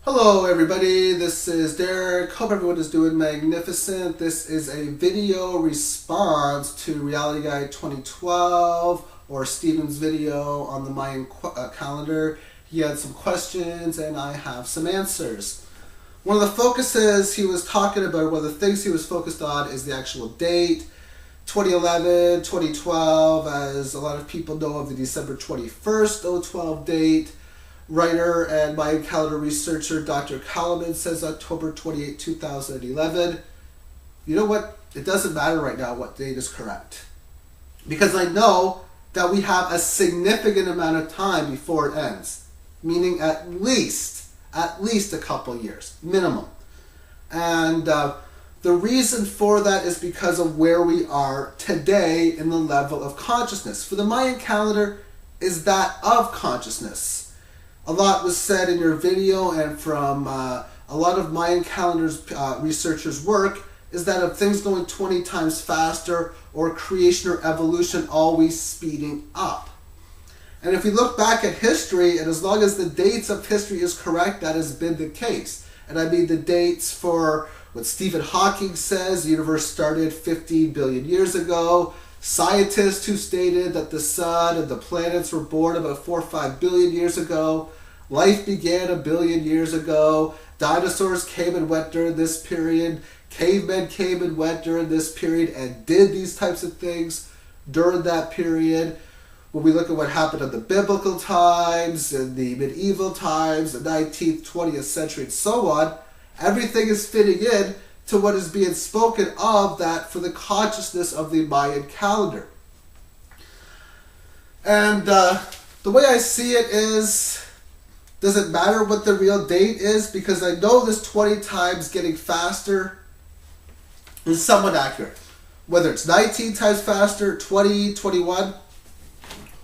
Hello everybody, this is Derek. Hope everyone is doing magnificent. This is a video response to Reality Guide 2012 or Steven's video on the Mayan calendar. He had some questions and I have some answers. One of the focuses he was talking about, one of the things he was focused on is the actual date. 2011, 2012, as a lot of people know of the December 21st, 2012 date. Writer and Mayan calendar researcher Dr. Kalaman says October 28, 2011. You know what? It doesn't matter right now what date is correct. Because I know that we have a significant amount of time before it ends. Meaning at least a couple years, minimum. And the reason for that is because of where we are today in the level of consciousness. For the Mayan calendar is that of consciousness. A lot was said in your video and from a lot of Mayan calendars researchers' work is that of things going 20 times faster or creation or evolution always speeding up. And if we look back at history, and as long as the dates of history is correct, that has been the case. And I mean the dates for what Stephen Hawking says, the universe started 50 billion years ago. Scientists who stated that the sun and the planets were born about 4 or 5 billion years ago. Life began 1 billion years ago. Dinosaurs came and went during this period. Cavemen came and went during this period and did these types of things during that period. When we look at what happened in the biblical times, in the medieval times, the 19th, 20th century, and so on, everything is fitting in to what is being spoken of that for the consciousness of the Mayan calendar. And the way I see it is, does it matter what the real date is? Because I know this 20 times getting faster is somewhat accurate. Whether it's 19 times faster, 20, 21,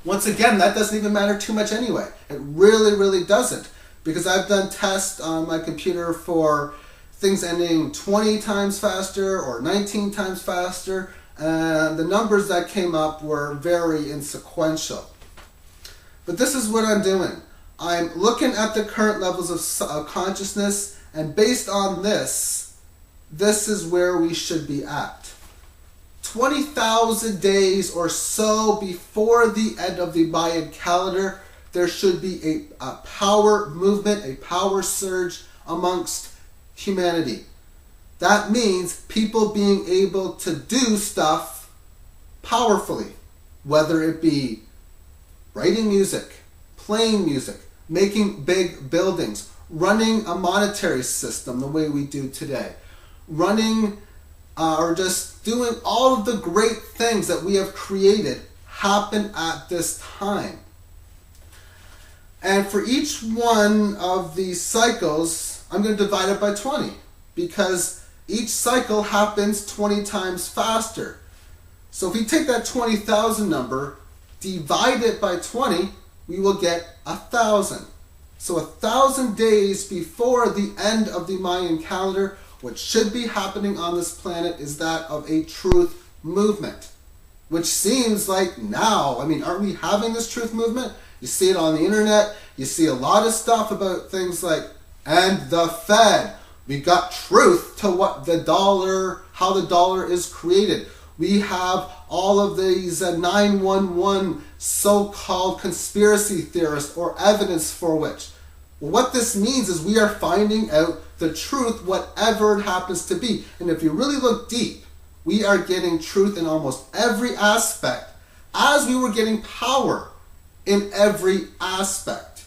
once again, that doesn't even matter too much anyway. It really, really doesn't. Because I've done tests on my computer for things ending 20 times faster or 19 times faster, and the numbers that came up were very insequential. But this is what I'm doing. I'm looking at the current levels of consciousness, and based on this is where we should be at. 20,000 days or so before the end of the Mayan calendar, there should be a power movement, a power surge amongst humanity. That means people being able to do stuff powerfully, whether it be writing music, playing music, making big buildings, running a monetary system the way we do today, running or just doing all of the great things that we have created happen at this time. And for each one of these cycles, I'm going to divide it by 20 because each cycle happens 20 times faster. So if we take that 20,000 number, divide it by 20, we will get 1,000. So 1,000 days before the end of the Mayan calendar, what should be happening on this planet is that of a truth movement, which seems like now, I mean, aren't we having this truth movement? You see it on the internet. You see a lot of stuff about things like, and the Fed. We got truth to what the dollar, how the dollar is created. We have all of these 911 so-called conspiracy theorists or evidence for which. Well, what this means is we are finding out the truth, whatever it happens to be. And if you really look deep, we are getting truth in almost every aspect as we were getting power in every aspect.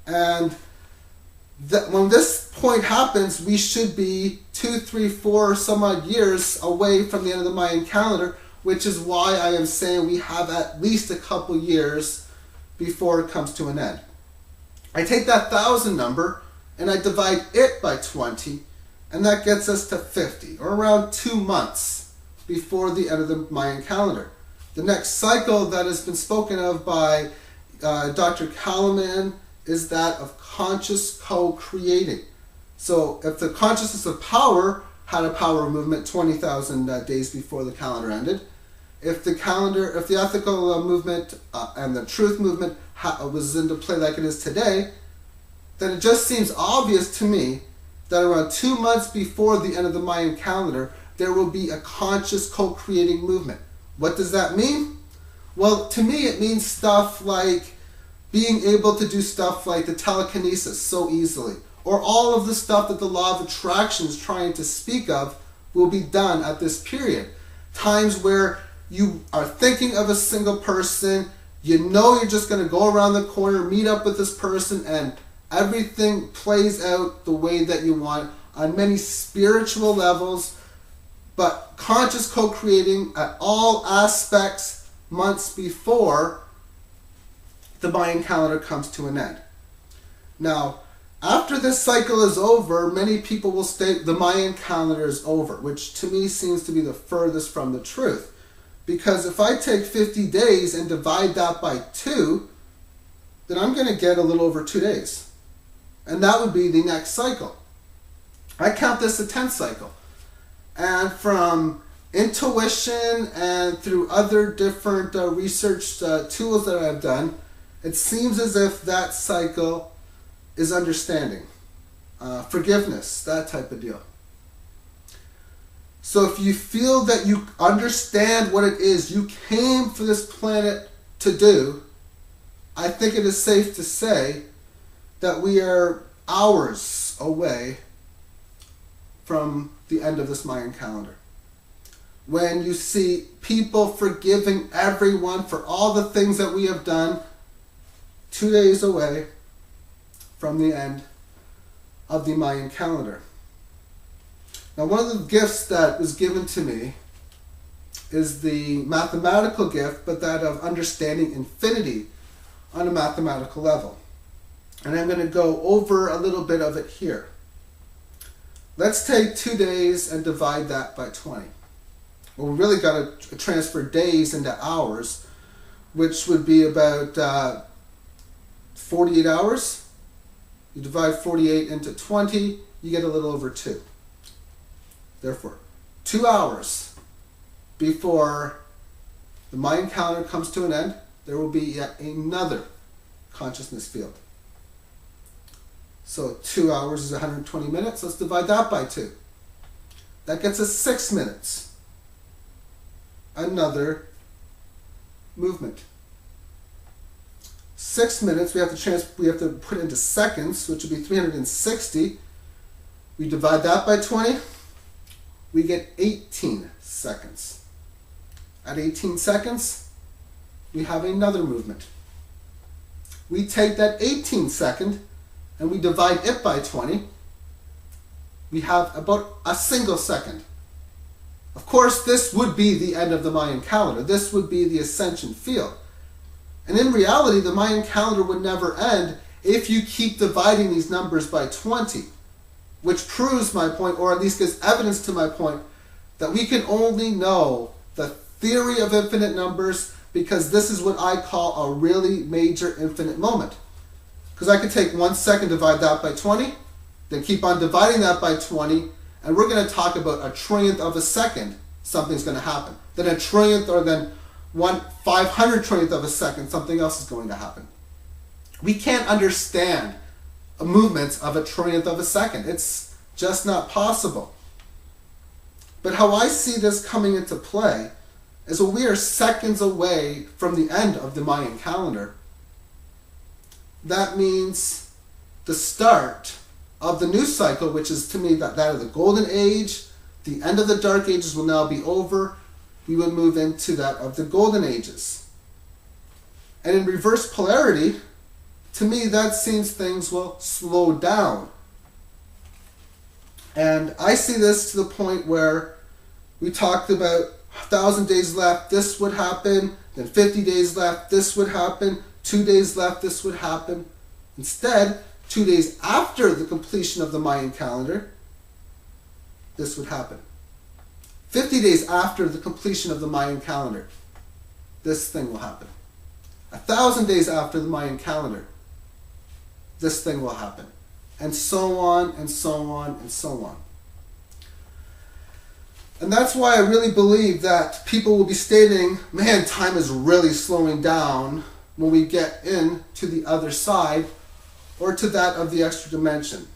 And when this point happens, we should be 2, 3, 4 some odd years away from the end of the Mayan calendar, which is why I am saying we have at least a couple years before it comes to an end. I take that 1,000 number and I divide it by 20, and that gets us to 50, or around 2 months before the end of the Mayan calendar. The next cycle that has been spoken of by Dr. Kalaman is that of conscious co-creating. So if the consciousness of power had a power movement 20,000 days before the calendar ended, if the ethical movement and the truth movement was into play like it is today, then it just seems obvious to me that around 2 months before the end of the Mayan calendar, there will be a conscious co-creating movement. What does that mean? Well, to me it means stuff like being able to do stuff like the telekinesis so easily, or all of the stuff that the law of attraction is trying to speak of will be done at this period. Times where you are thinking of a single person, you know you're just going to go around the corner, meet up with this person, and everything plays out the way that you want on many spiritual levels, but conscious co-creating at all aspects months before the Mayan calendar comes to an end. Now, after this cycle is over, many people will state the Mayan calendar is over, which to me seems to be the furthest from the truth. Because if I take 50 days and divide that by 2, then I'm going to get a little over 2 days. And that would be the next cycle. I count this a 10th cycle. And from intuition and through other different research tools that I've done, it seems as if that cycle is understanding, forgiveness, that type of deal. So if you feel that you understand what it is you came for this planet to do, I think it is safe to say that we are hours away from the end of this Mayan calendar. When you see people forgiving everyone for all the things that we have done, 2 days away from the end of the Mayan calendar. Now, one of the gifts that was given to me is the mathematical gift, but that of understanding infinity on a mathematical level. And I'm going to go over a little bit of it here. Let's take 2 days and divide that by 20. Well, we really got to transfer days into hours, which would be about 48 hours. You divide 48 into 20, you get a little over 2. Therefore, 2 hours before the Mayan calendar comes to an end, there will be yet another consciousness field. So 2 hours is 120 minutes. Let's divide that by 2. That gets us 6 minutes. Another movement. 6 minutes, we have to put into seconds, which would be 360. We divide that by 20, we get 18 seconds. At 18 seconds, we have another movement. We take that 18 second and we divide it by 20. We have about a single second. Of course, this would be the end of the Mayan calendar. This would be the ascension field. And in reality, the Mayan calendar would never end if you keep dividing these numbers by 20, which proves my point, or at least gives evidence to my point, that we can only know the theory of infinite numbers because this is what I call a really major infinite moment. Because I could take 1 second, divide that by 20, then keep on dividing that by 20, and we're going to talk about a trillionth of a second, something's going to happen. Then a trillionth, or then 1/500 trillionth of a second, something else is going to happen. We can't understand movements of a trillionth of a second. It's just not possible. But how I see this coming into play is that we are seconds away from the end of the Mayan calendar. That means the start of the new cycle, which is to me that of the golden age. The end of the dark ages will now be over. We would move into that of the golden ages. And in reverse polarity, to me that seems things will slow down. And I see this to the point where we talked about 1,000 days left, this would happen, then 50 days left, this would happen, 2 days left, this would happen. Instead, 2 days after the completion of the Mayan calendar, this would happen. 50 days after the completion of the Mayan calendar, this thing will happen. 1,000 days after the Mayan calendar, this thing will happen. And so on, and so on, and so on. And that's why I really believe that people will be stating, man, time is really slowing down when we get into the other side, or to that of the extra dimension.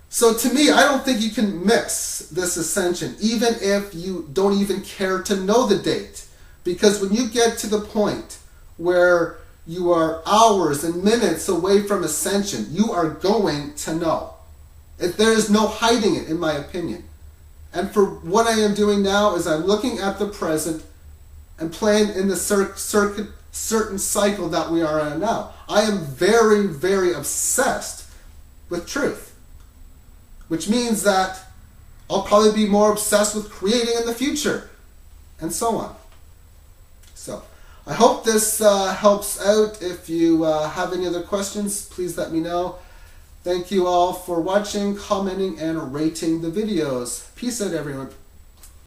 So to me, I don't think you can miss this ascension, even if you don't even care to know the date. Because when you get to the point where you are hours and minutes away from ascension, you are going to know. There is no hiding it, in my opinion. And for what I am doing now is I'm looking at the present and playing in the certain cycle that we are in now. I am very, very obsessed with truth, which means that I'll probably be more obsessed with creating in the future, and so on. So I hope this helps out. If you have any other questions, please let me know. Thank you all for watching, commenting, and rating the videos. Peace out, everyone.